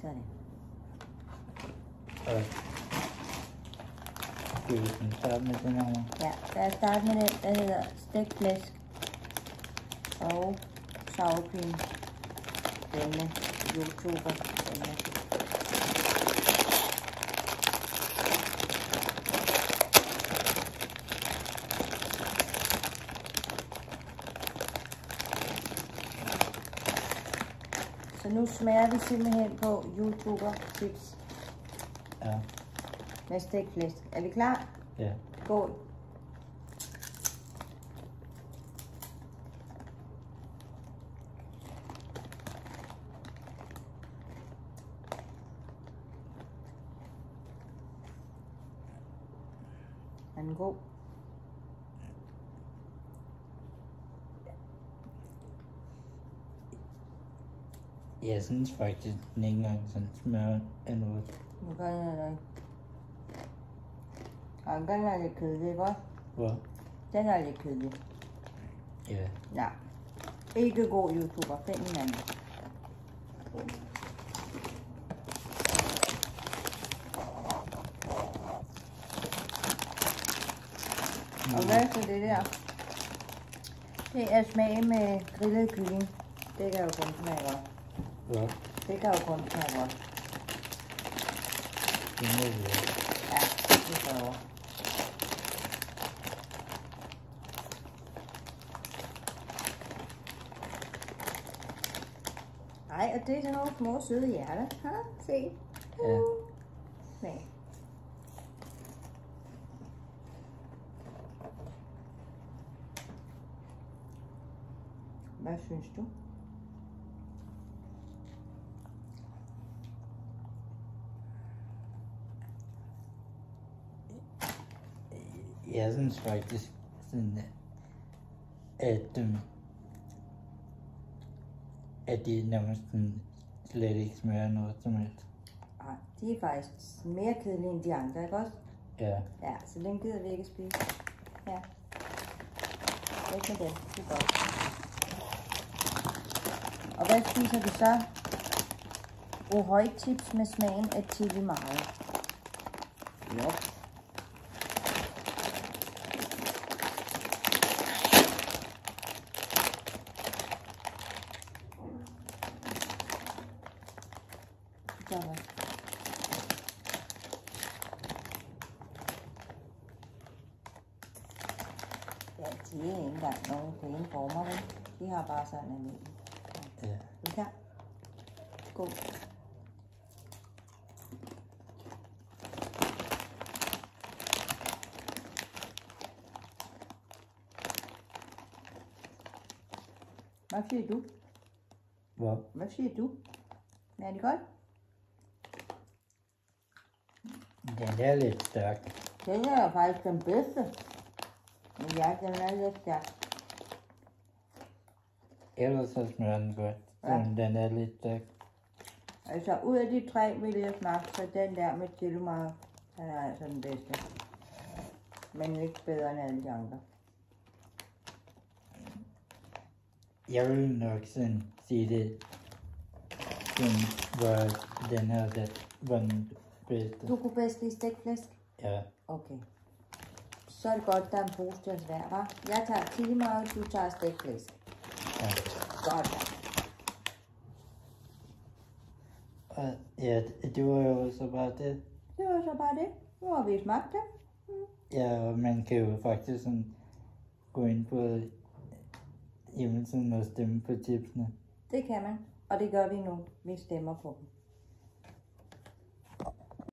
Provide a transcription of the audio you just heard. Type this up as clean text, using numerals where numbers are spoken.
Sådan. Og skal vi starte med den her? Ja, lad os starte med den, der hedder stegt flæsk og sour cream. Denne YouTuber. Denne. Så nu smager vi simpelthen på YouTuber chips. Ja. Med stegt flæsk. Er vi klar? Ja. Skål. Er den god? Jeg synes faktisk, den ikke engang sådan smager af noget. Nu gør jeg det. Og den er lidt kedelig, ikke også? Hvor? Den er lidt kedelig. Ja. Ja. Ikke god YouTuber. Find en anden. Og hvad er det der? Det er smag med grillet kylling. Det kan jo kun smage godt. Hvad? Det kan jo kun smage godt. Det må vi have. Ja, det prøver. Ej, og det er sådan nogle små søde hjerter. Ha? Se. Ja. Smag. Hvad synes du? Jeg synes faktisk sådan, at de nærmest slet ikke smager noget som helst. Ej, de er faktisk mere kedelige end de andre, ikke også? Ja. Ja, så den gider vi ikke spise. Ja. Væk med den. Det er godt. Og hvad spiser vi så? Ohøj chips med smagen af chili mayo. Jo. Sådan. Ja, de er ikke engang nogen pæne former, vel? De har bare sådan en lille. Ja. Er du klar? Skål. Hvad siger du? Hvor? Hvad siger du? Er det godt? Den er lidt stærk. Den er faktisk den bedste. Men ja, den er lidt stærk. Ellers så smager den godt. Ja. Men den er lidt stærk. Altså, ud af de tre vil jeg smage, så den der med chili mayo, den er altså den bedste. Men ikke bedre end alle de andre. Jeg vil nok sådan sige det, sådan, hvor den her var den bedste. Du kunne bedst lide stegt flæsk? Ja. Okay. Så er det godt, der er en pose til os hver, hva'? Jeg tager chili mayo, du tager stegt flæsk. Ja. Godt. Og ja, det var jo så bare det. Det var så bare det. Nu har vi smagt det. Ja, og man kan jo faktisk sådan gå ind på hjemmesiden og stemme på chipsene. Det kan man. Og det gør vi nu. Vi stemmer på dem.